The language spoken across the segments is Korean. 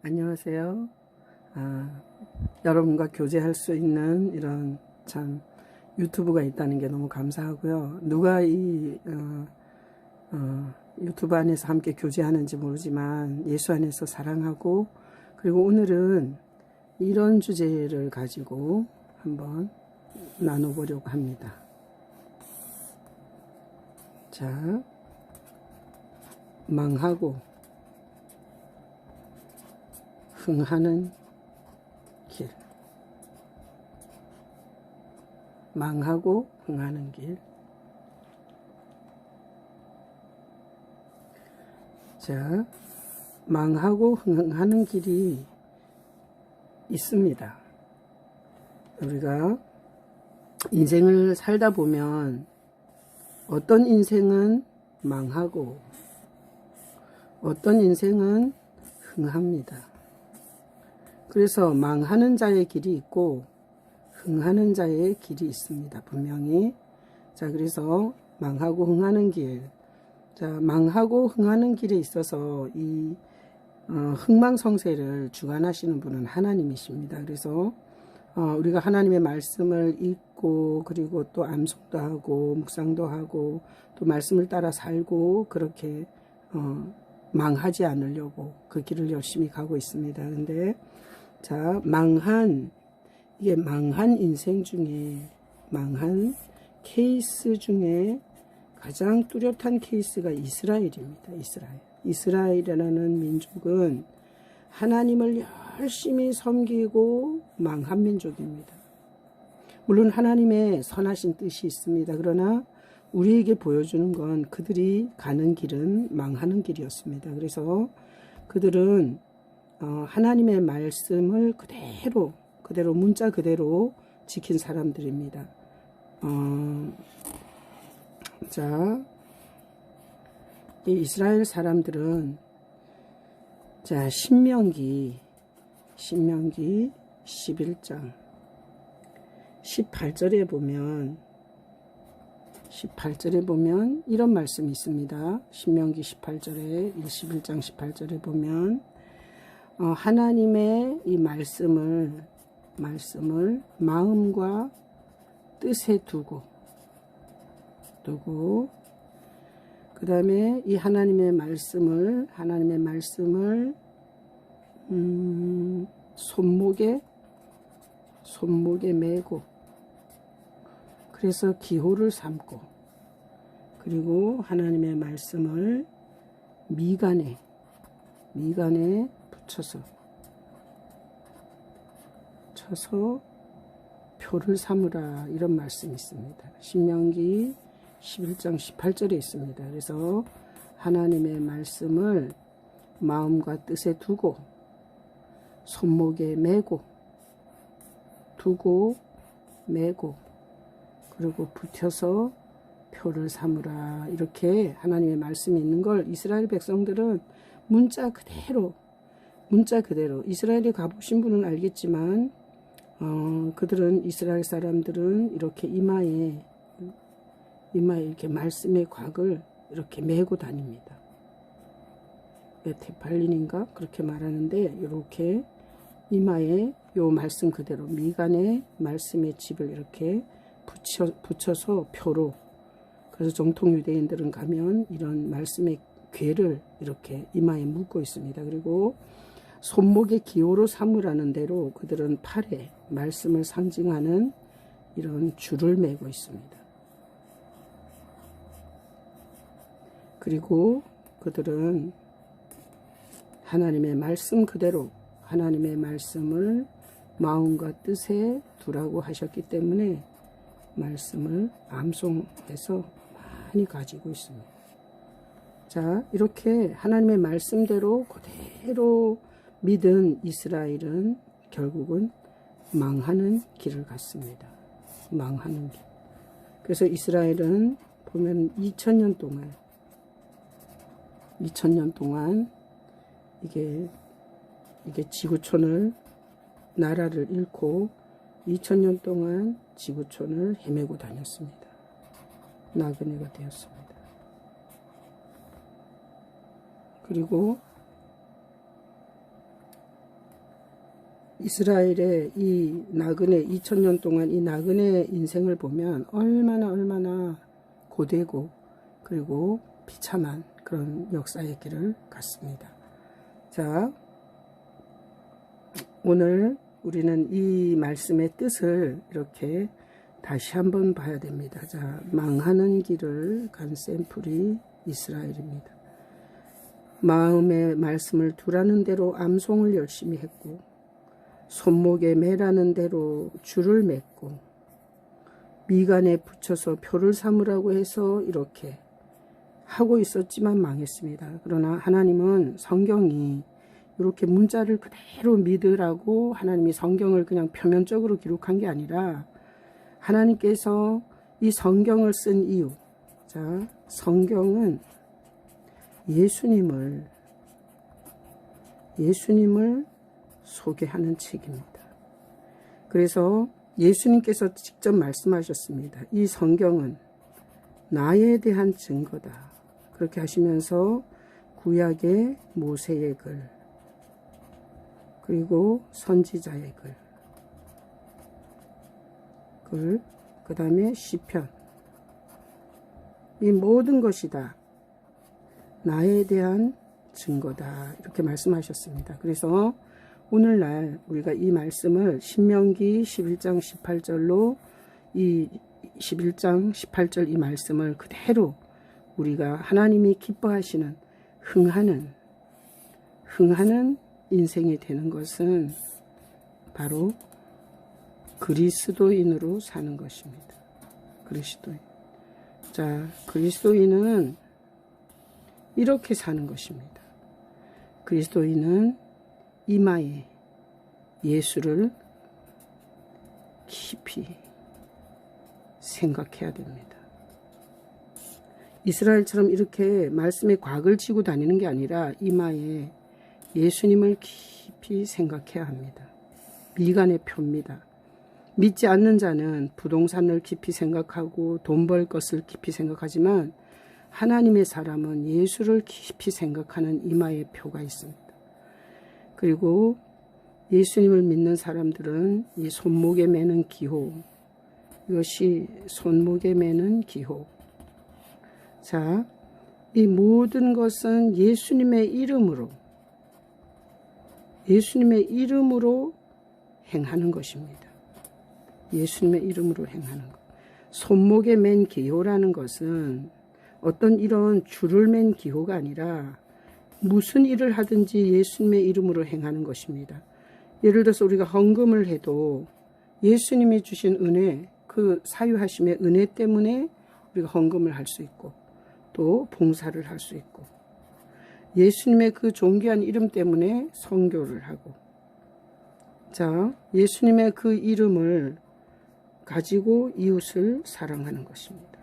안녕하세요. 여러분과 교제할 수 있는 이런 참 유튜브가 있다는 게 너무 감사하고요. 누가 이 유튜브 안에서 함께 교제하는지 모르지만 예수 안에서 사랑하고, 그리고 오늘은 이런 주제를 가지고 한번 나눠보려고 합니다. 자, 망하고 흥하는 길. 망하고 흥하는 길. 자, 망하고 흥하는 길이 있습니다. 우리가 인생을 살다 보면 어떤 인생은 망하고 어떤 인생은 흥합니다. 그래서 망하는 자의 길이 있고 흥하는 자의 길이 있습니다. 분명히. 자, 그래서 망하고 흥하는 길. 자, 망하고 흥하는 길에 있어서 이 흥망성쇠를 주관하시는 분은 하나님이십니다. 그래서 우리가 하나님의 말씀을 읽고, 그리고 또 암송도 하고 묵상도 하고 또 말씀을 따라 살고, 그렇게 망하지 않으려고 그 길을 열심히 가고 있습니다. 근데 자, 망한 인생 중에, 망한 케이스 중에 가장 뚜렷한 케이스가 이스라엘입니다. 이스라엘이라는 민족은 하나님을 열심히 섬기고 망한 민족입니다. 물론 하나님의 선하신 뜻이 있습니다. 그러나 우리에게 보여주는 건 그들이 가는 길은 망하는 길이었습니다. 그래서 그들은 하나님의 말씀을 그대로 문자 그대로 지킨 사람들입니다. 자, 이 이스라엘 사람들은 자, 신명기 11장 18절에 보면 이런 말씀이 있습니다. 신명기 11장 18절에 보면 하나님의 이 말씀을 마음과 뜻에 두고 그 다음에 이 하나님의 말씀을 손목에 메고, 그래서 기호를 삼고, 그리고 하나님의 말씀을 미간에 쳐서 표를 삼으라, 이런 말씀이 있습니다. 신명기 11장 18절에 있습니다. 그래서 하나님의 말씀을 마음과 뜻에 두고 손목에 메고 그리고 붙여서 표를 삼으라, 이렇게 하나님의 말씀이 있는 걸 이스라엘 백성들은 문자 그대로 이스라엘에 가보신 분은 알겠지만 그들은, 이스라엘 사람들은 이렇게 이마에 이렇게 말씀의 곽을 이렇게 메고 다닙니다. 테팔린인가 그렇게 말하는데, 이렇게 이마에 요 말씀 그대로 미간에 말씀의 칩을 이렇게 붙여서 표로, 그래서 정통 유대인들은 가면 이런 말씀의 궤를 이렇게 이마에 묶고 있습니다. 그리고 손목에 기호로 삼으라는 대로 그들은 팔에 말씀을 상징하는 이런 줄을 메고 있습니다. 그리고 그들은 하나님의 말씀 그대로 하나님의 말씀을 마음과 뜻에 두라고 하셨기 때문에 말씀을 암송해서 많이 가지고 있습니다. 자, 이렇게 하나님의 말씀대로 그대로 믿은 이스라엘은 결국은 망하는 길을 갔습니다. 망하는 길. 그래서 이스라엘은 보면 2000년 동안 이게 지구촌을, 나라를 잃고 2000년 동안 지구촌을 헤매고 다녔습니다. 나그네가 되었습니다. 그리고 이스라엘의 이 나그네 2000년 동안 이 나그네 인생을 보면 얼마나 고되고 그리고 비참한 그런 역사의 길을 갔습니다. 자, 오늘 우리는 이 말씀의 뜻을 이렇게 다시 한번 봐야 됩니다. 자, 망하는 길을 간 샘플이 이스라엘입니다. 마음의 말씀을 두라는 대로 암송을 열심히 했고 손목에 매라는 대로 줄을 맸고 미간에 붙여서 표를 삼으라고 해서 이렇게 하고 있었지만 망했습니다. 그러나 하나님은 성경이 이렇게 문자를 그대로 믿으라고 하나님이 성경을 그냥 표면적으로 기록한 게 아니라 하나님께서 이 성경을 쓴 이유, 자, 성경은 예수님을 소개하는 책입니다. 그래서 예수님께서 직접 말씀하셨습니다. 이 성경은 나에 대한 증거다. 그렇게 하시면서 구약의 모세의 글, 그리고 선지자의 글, 그 다음에 시편, 이 모든 것이 다 나에 대한 증거다. 이렇게 말씀하셨습니다. 그래서 오늘날 우리가 이 말씀을 신명기 11장 18절로 이 11장 18절 이 말씀을 그대로 우리가 하나님이 기뻐하시는 흥하는 인생이 되는 것은 바로 그리스도인으로 사는 것입니다. 그리스도인. 자, 그리스도인은 이렇게 사는 것입니다. 그리스도인은 이마에 예수를 깊이 생각해야 됩니다. 이스라엘처럼 이렇게 말씀의 곽을 쥐고 다니는 게 아니라 이마에 예수님을 깊이 생각해야 합니다. 미간의 표입니다. 믿지 않는 자는 부동산을 깊이 생각하고 돈 벌 것을 깊이 생각하지만 하나님의 사람은 예수를 깊이 생각하는 이마의 표가 있습니다. 그리고 예수님을 믿는 사람들은 이 손목에 매는 기호, 이것이 손목에 매는 기호. 자, 이 모든 것은 예수님의 이름으로 행하는 것입니다. 예수님의 이름으로 행하는 것. 손목에 맨 기호라는 것은 어떤 이런 줄을 맨 기호가 아니라 무슨 일을 하든지 예수님의 이름으로 행하는 것입니다. 예를 들어서 우리가 헌금을 해도 예수님이 주신 은혜, 그 사유하심의 은혜 때문에 우리가 헌금을 할 수 있고 또 봉사를 할 수 있고 예수님의 그 존귀한 이름 때문에 선교를 하고, 자, 예수님의 그 이름을 가지고 이웃을 사랑하는 것입니다.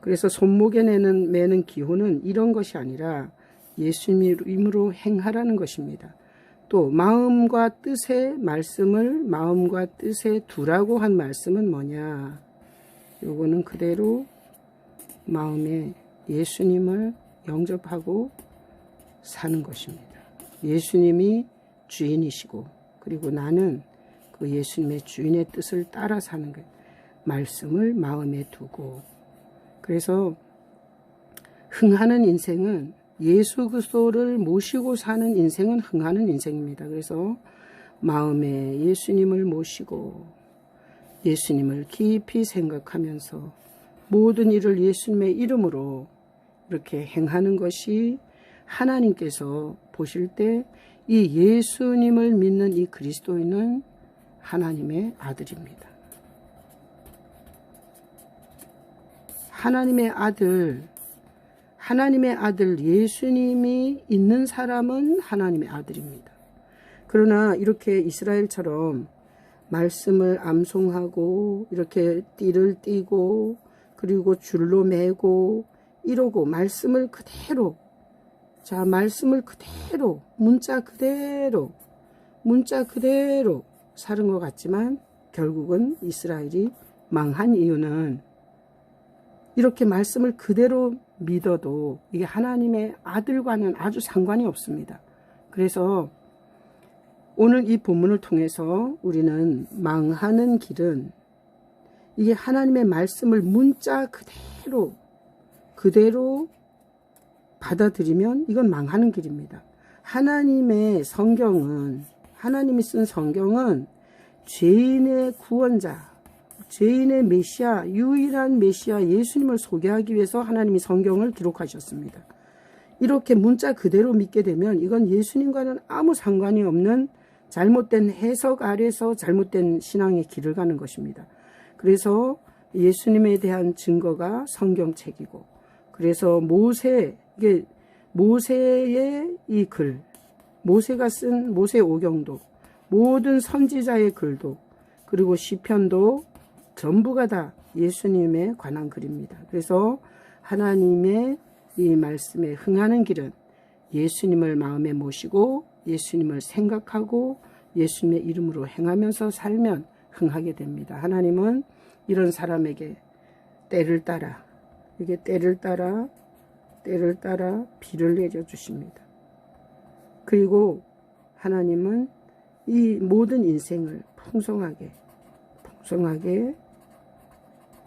그래서 손목에 매는 기호는 이런 것이 아니라 예수님의 이름으로 행하라는 것입니다. 또 마음과 뜻의 말씀을 마음과 뜻에 두라고 한 말씀은 뭐냐? 요거는 그대로 마음에 예수님을 영접하고 사는 것입니다. 예수님이 주인이시고 그리고 나는 그 예수님의 주인의 뜻을 따라 사는 것, 말씀을 마음에 두고. 그래서 흥하는 인생은 예수 그리스도를 모시고 사는 인생은 흥하는 인생입니다. 그래서 마음에 예수님을 모시고 예수님을 깊이 생각하면서 모든 일을 예수님의 이름으로 이렇게 행하는 것이 하나님께서 보실 때 이 예수님을 믿는 이 그리스도인은 하나님의 아들입니다. 하나님의 아들 예수님이 있는 사람은 하나님의 아들입니다. 그러나 이렇게 이스라엘처럼 말씀을 암송하고 이렇게 띠를 띠고 그리고 줄로 매고 이러고 말씀을 그대로, 자, 말씀을 그대로 문자 그대로 사는 것 같지만 결국은 이스라엘이 망한 이유는 이렇게 말씀을 그대로 믿어도 이게 하나님의 아들과는 아주 상관이 없습니다. 그래서 오늘 이 본문을 통해서 우리는 망하는 길은 이게 하나님의 말씀을 문자 그대로 받아들이면 이건 망하는 길입니다. 하나님이 쓴 성경은 죄인의 구원자, 죄인의 메시아, 유일한 메시아 예수님을 소개하기 위해서 하나님이 성경을 기록하셨습니다. 이렇게 문자 그대로 믿게 되면 이건 예수님과는 아무 상관이 없는 잘못된 해석 아래서 잘못된 신앙의 길을 가는 것입니다. 그래서 예수님에 대한 증거가 성경책이고, 그래서 모세의 이 글, 모세가 쓴 모세오경도, 모든 선지자의 글도, 그리고 시편도 전부가 다 예수님에 관한 글입니다. 그래서 하나님의 이 말씀에 흥하는 길은 예수님을 마음에 모시고 예수님을 생각하고 예수님의 이름으로 행하면서 살면 흥하게 됩니다. 하나님은 이런 사람에게 때를 따라 비를 내려주십니다. 그리고 하나님은 이 모든 인생을 풍성하게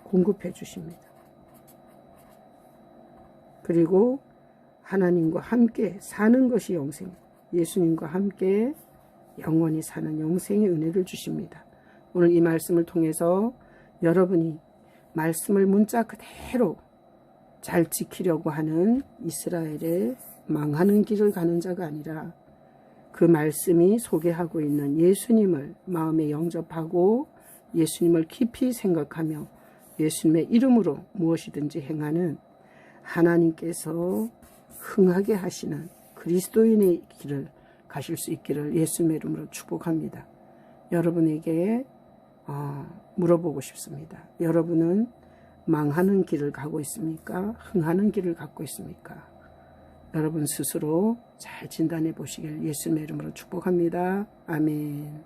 공급해 주십니다. 그리고 하나님과 함께 사는 것이 영생, 예수님과 함께 영원히 사는 영생의 은혜를 주십니다. 오늘 이 말씀을 통해서 여러분이 말씀을 문자 그대로 잘 지키려고 하는 이스라엘의 망하는 길을 가는 자가 아니라 그 말씀이 소개하고 있는 예수님을 마음에 영접하고 예수님을 깊이 생각하며 예수님의 이름으로 무엇이든지 행하는 하나님께서 흥하게 하시는 그리스도인의 길을 가실 수 있기를 예수님의 이름으로 축복합니다. 여러분에게 물어보고 싶습니다. 여러분은 망하는 길을 가고 있습니까? 흥하는 길을 갖고 있습니까? 여러분 스스로 잘 진단해 보시길 예수님의 이름으로 축복합니다. 아멘.